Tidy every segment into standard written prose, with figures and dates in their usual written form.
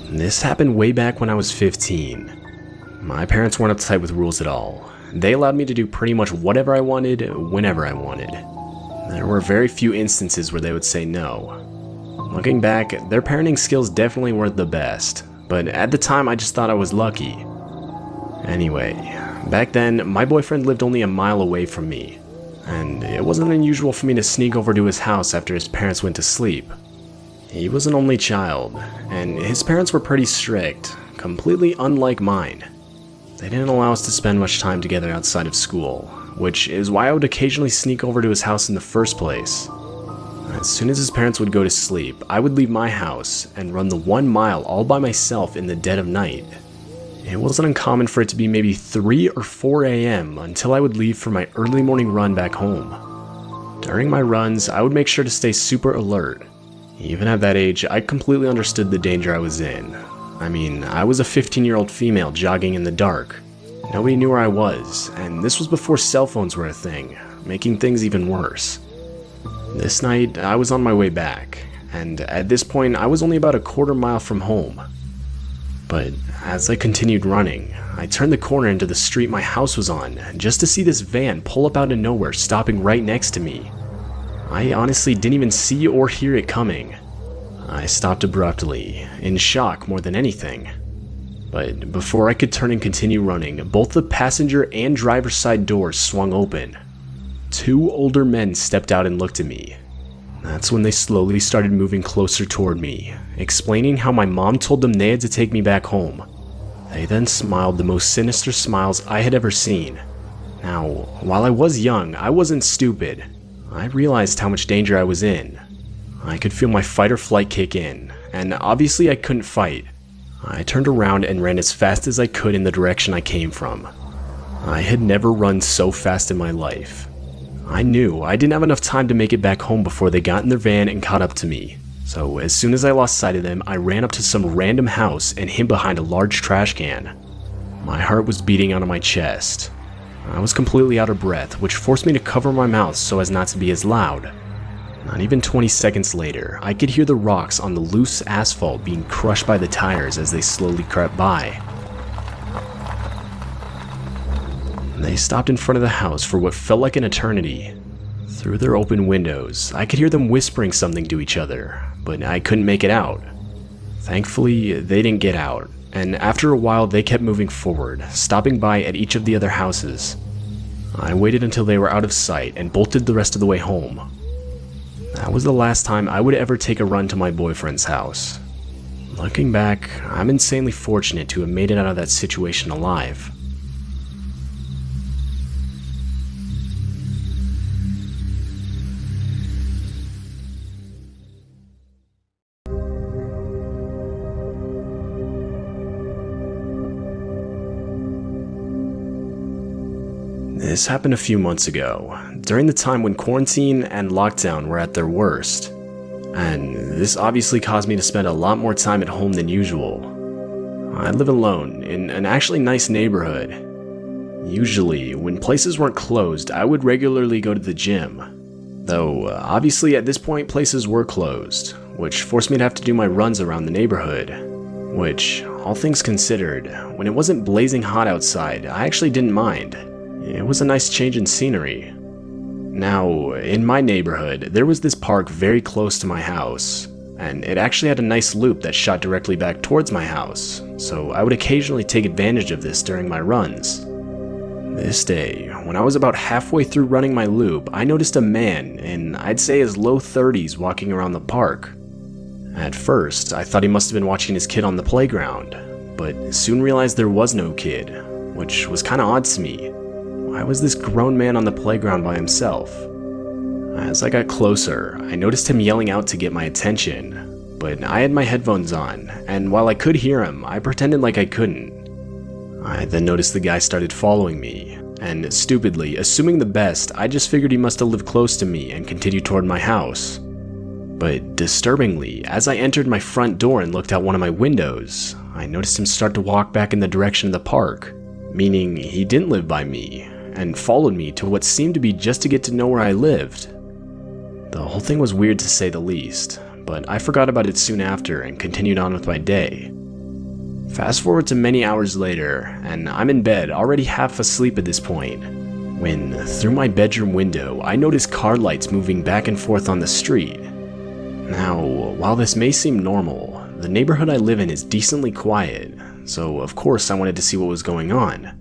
This happened way back when I was 15. My parents weren't uptight with rules at all. They allowed me to do pretty much whatever I wanted, whenever I wanted. There were very few instances where they would say no. Looking back, their parenting skills definitely weren't the best, but at the time I just thought I was lucky. Anyway, back then, my boyfriend lived only a mile away from me, and it wasn't unusual for me to sneak over to his house after his parents went to sleep. He was an only child, and his parents were pretty strict, completely unlike mine. They didn't allow us to spend much time together outside of school, which is why I would occasionally sneak over to his house in the first place. As soon as his parents would go to sleep, I would leave my house and run the 1 mile all by myself in the dead of night. It wasn't uncommon for it to be maybe 3 or 4 a.m. until I would leave for my early morning run back home. During my runs, I would make sure to stay super alert. Even at that age, I completely understood the danger I was in. I mean, I was a 15-year-old female jogging in the dark. Nobody knew where I was, and this was before cell phones were a thing, making things even worse. This night, I was on my way back, and at this point, I was only about a quarter mile from home. But as I continued running, I turned the corner into the street my house was on, just to see this van pull up out of nowhere, stopping right next to me. I honestly didn't even see or hear it coming. I stopped abruptly, in shock more than anything. But before I could turn and continue running, both the passenger and driver's side doors swung open. 2 older men stepped out and looked at me. That's when they slowly started moving closer toward me, explaining how my mom told them they had to take me back home. They then smiled the most sinister smiles I had ever seen. Now, while I was young, I wasn't stupid. I realized how much danger I was in. I could feel my fight or flight kick in, and obviously I couldn't fight. I turned around and ran as fast as I could in the direction I came from. I had never run so fast in my life. I knew I didn't have enough time to make it back home before they got in their van and caught up to me. So as soon as I lost sight of them, I ran up to some random house and hid behind a large trash can. My heart was beating out of my chest. I was completely out of breath, which forced me to cover my mouth so as not to be as loud. Not even 20 seconds later, I could hear the rocks on the loose asphalt being crushed by the tires as they slowly crept by. They stopped in front of the house for what felt like an eternity. Through their open windows, I could hear them whispering something to each other, but I couldn't make it out. Thankfully, they didn't get out, and after a while they kept moving forward, stopping by at each of the other houses. I waited until they were out of sight and bolted the rest of the way home. That was the last time I would ever take a run to my boyfriend's house. Looking back, I'm insanely fortunate to have made it out of that situation alive. This happened a few months ago, during the time when quarantine and lockdown were at their worst, and this obviously caused me to spend a lot more time at home than usual. I live alone in an actually nice neighborhood. Usually, when places weren't closed, I would regularly go to the gym, though obviously at this point places were closed, which forced me to have to do my runs around the neighborhood, which, all things considered, when it wasn't blazing hot outside, I actually didn't mind. It was a nice change in scenery. Now, in my neighborhood, there was this park very close to my house, and it actually had a nice loop that shot directly back towards my house, so I would occasionally take advantage of this during my runs. This day, when I was about halfway through running my loop, I noticed a man in, I'd say, his low 30s walking around the park. At first, I thought he must have been watching his kid on the playground, but soon realized there was no kid, which was kinda odd to me. Why was this grown man on the playground by himself? As I got closer, I noticed him yelling out to get my attention, but I had my headphones on, and while I could hear him, I pretended like I couldn't. I then noticed the guy started following me, and stupidly, assuming the best, I just figured he must have lived close to me and continued toward my house. But disturbingly, as I entered my front door and looked out one of my windows, I noticed him start to walk back in the direction of the park, meaning he didn't live by me, and followed me to what seemed to be just to get to know where I lived. The whole thing was weird to say the least, but I forgot about it soon after and continued on with my day. Fast forward to many hours later, and I'm in bed, already half asleep at this point, when, through my bedroom window, I notice car lights moving back and forth on the street. Now, while this may seem normal, the neighborhood I live in is decently quiet, so of course I wanted to see what was going on.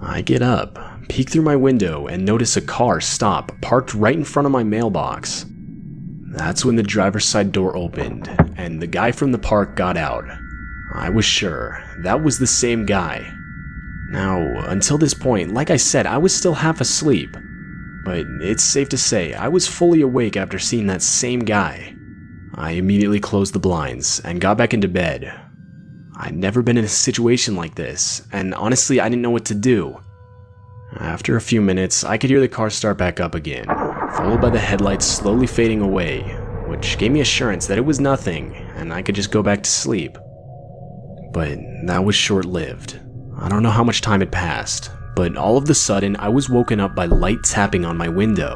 I get up, peek through my window, and notice a car stop, parked right in front of my mailbox. That's when the driver's side door opened, and the guy from the park got out. I was sure that was the same guy. Now, until this point, like I said, I was still half asleep, but it's safe to say I was fully awake after seeing that same guy. I immediately closed the blinds and got back into bed. I'd never been in a situation like this, and honestly I didn't know what to do. After a few minutes, I could hear the car start back up again, followed by the headlights slowly fading away, which gave me assurance that it was nothing and I could just go back to sleep. But that was short-lived. I don't know how much time had passed, but all of a sudden I was woken up by light tapping on my window.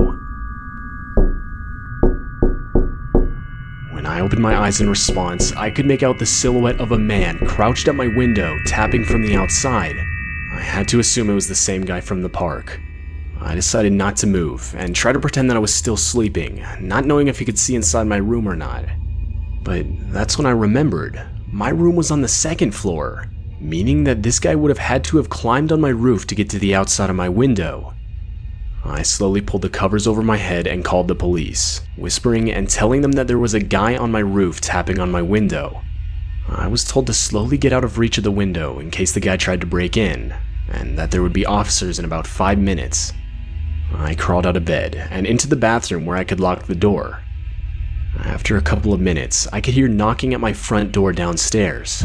When I opened my eyes in response, I could make out the silhouette of a man crouched at my window, tapping from the outside. I had to assume it was the same guy from the park. I decided not to move and try to pretend that I was still sleeping, not knowing if he could see inside my room or not. But that's when I remembered. My room was on the second floor, meaning that this guy would have had to have climbed on my roof to get to the outside of my window. I slowly pulled the covers over my head and called the police, whispering and telling them that there was a guy on my roof tapping on my window. I was told to slowly get out of reach of the window in case the guy tried to break in, and that there would be officers in about 5 minutes. I crawled out of bed and into the bathroom where I could lock the door. After a couple of minutes, I could hear knocking at my front door downstairs.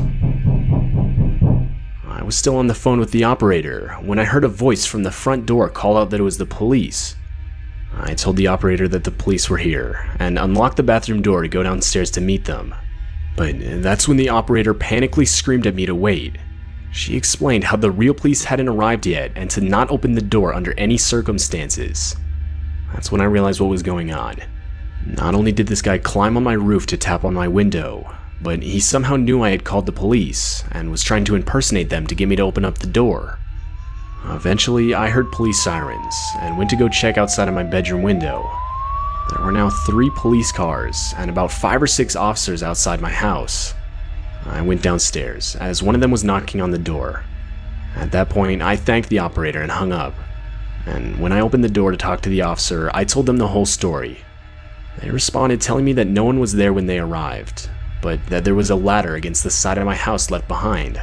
I was still on the phone with the operator when I heard a voice from the front door call out that it was the police. I told the operator that the police were here and unlocked the bathroom door to go downstairs to meet them. But that's when the operator panically screamed at me to wait. She explained how the real police hadn't arrived yet and to not open the door under any circumstances. That's when I realized what was going on. Not only did this guy climb on my roof to tap on my window, but he somehow knew I had called the police and was trying to impersonate them to get me to open up the door. Eventually, I heard police sirens and went to go check outside of my bedroom window. There were now 3 police cars and about 5 or 6 officers outside my house. I went downstairs as one of them was knocking on the door. At that point, I thanked the operator and hung up. And when I opened the door to talk to the officer, I told them the whole story. They responded telling me that no one was there when they arrived, but that there was a ladder against the side of my house left behind.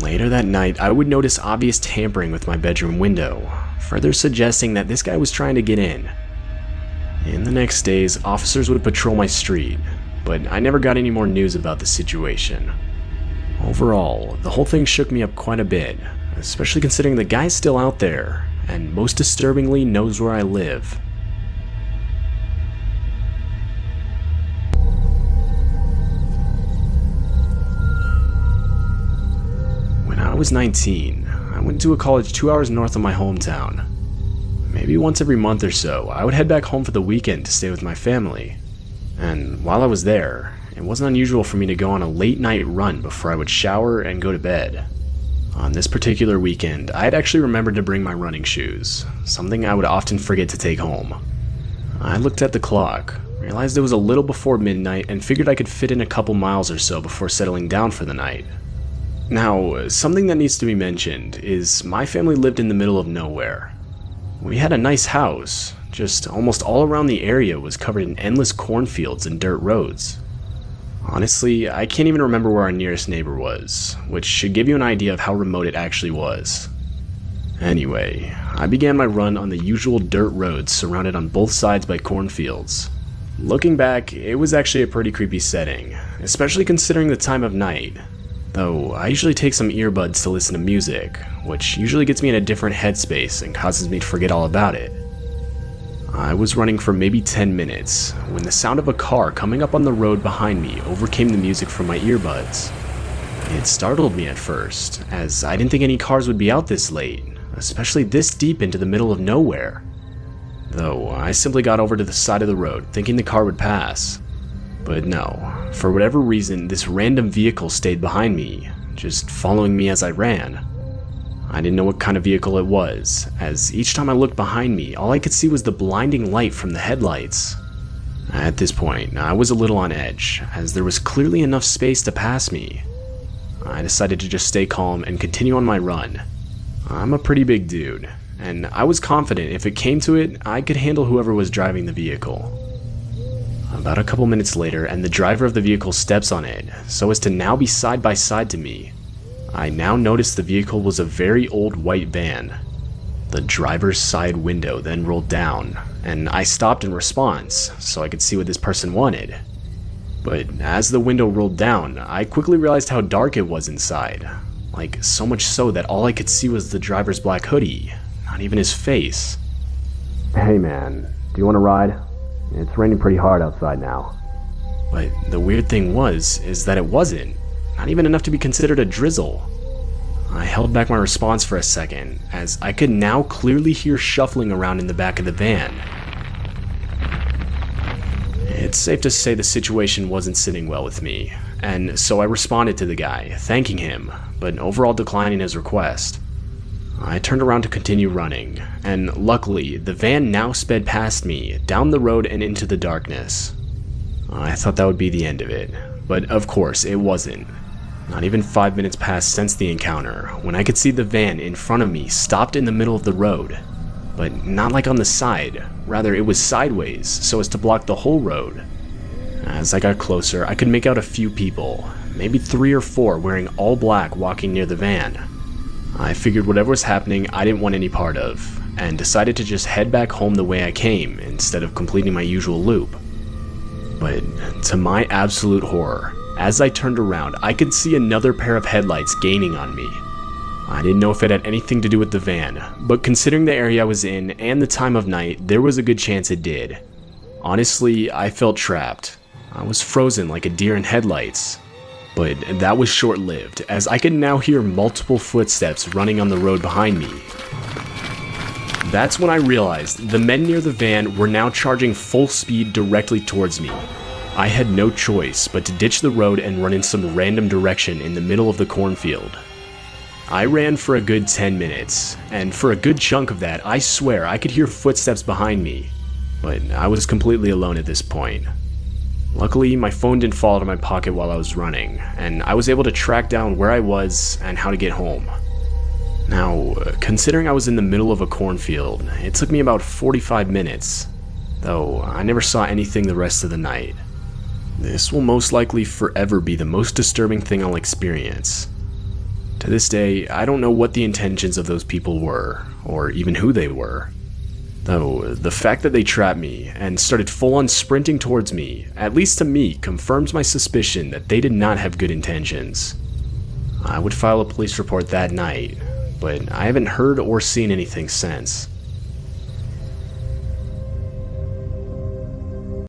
Later that night, I would notice obvious tampering with my bedroom window, further suggesting that this guy was trying to get in. In the next days, officers would patrol my street, but I never got any more news about the situation. Overall, the whole thing shook me up quite a bit, especially considering the guy's still out there, and most disturbingly knows where I live. When I was 19, I went to a college 2 hours north of my hometown. Maybe once every month or so, I would head back home for the weekend to stay with my family. And while I was there, it wasn't unusual for me to go on a late night run before I would shower and go to bed. On this particular weekend, I had actually remembered to bring my running shoes, something I would often forget to take home. I looked at the clock, realized it was a little before midnight, and figured I could fit in a couple miles or so before settling down for the night. Now, something that needs to be mentioned is my family lived in the middle of nowhere. We had a nice house, just almost all around the area was covered in endless cornfields and dirt roads. Honestly, I can't even remember where our nearest neighbor was, which should give you an idea of how remote it actually was. Anyway, I began my run on the usual dirt roads surrounded on both sides by cornfields. Looking back, it was actually a pretty creepy setting, especially considering the time of night. Though I usually take some earbuds to listen to music, which usually gets me in a different headspace and causes me to forget all about it. I was running for maybe 10 minutes when the sound of a car coming up on the road behind me overcame the music from my earbuds. It startled me at first, as I didn't think any cars would be out this late, especially this deep into the middle of nowhere. Though I simply got over to the side of the road thinking the car would pass. But no, for whatever reason, this random vehicle stayed behind me, just following me as I ran. I didn't know what kind of vehicle it was, as each time I looked behind me, all I could see was the blinding light from the headlights. At this point, I was a little on edge, as there was clearly enough space to pass me. I decided to just stay calm and continue on my run. I'm a pretty big dude, and I was confident if it came to it, I could handle whoever was driving the vehicle. About a couple minutes later, and the driver of the vehicle steps on it, so as to now be side by side to me. I now noticed the vehicle was a very old white van. The driver's side window then rolled down, and I stopped in response, so I could see what this person wanted. But as the window rolled down, I quickly realized how dark it was inside. Like, so much so that all I could see was the driver's black hoodie, not even his face. Hey man, do you want to ride? It's raining pretty hard outside now. But the weird thing is that it wasn't. Not even enough to be considered a drizzle. I held back my response for a second, as I could now clearly hear shuffling around in the back of the van. It's safe to say the situation wasn't sitting well with me, and so I responded to the guy, thanking him, but overall declining his request. I turned around to continue running, and luckily, the van now sped past me, down the road and into the darkness. I thought that would be the end of it, but of course it wasn't. Not even 5 minutes passed since the encounter, when I could see the van in front of me stopped in the middle of the road. But not like on the side, rather it was sideways, so as to block the whole road. As I got closer, I could make out a few people, maybe 3 or 4 wearing all black walking near the van. I figured whatever was happening I didn't want any part of, and decided to just head back home the way I came instead of completing my usual loop. But to my absolute horror, as I turned around, I could see another pair of headlights gaining on me. I didn't know if it had anything to do with the van, but considering the area I was in and the time of night, there was a good chance it did. Honestly, I felt trapped. I was frozen like a deer in headlights. But that was short-lived, as I could now hear multiple footsteps running on the road behind me. That's when I realized the men near the van were now charging full speed directly towards me. I had no choice but to ditch the road and run in some random direction in the middle of the cornfield. I ran for a good 10 minutes, and for a good chunk of that, I swear I could hear footsteps behind me, but I was completely alone at this point. Luckily, my phone didn't fall out of my pocket while I was running, and I was able to track down where I was and how to get home. Now, considering I was in the middle of a cornfield, it took me about 45 minutes, though I never saw anything the rest of the night. This will most likely forever be the most disturbing thing I'll experience. To this day, I don't know what the intentions of those people were, or even who they were. Though, the fact that they trapped me and started full-on sprinting towards me, at least to me, confirms my suspicion that they did not have good intentions. I would file a police report that night, but I haven't heard or seen anything since.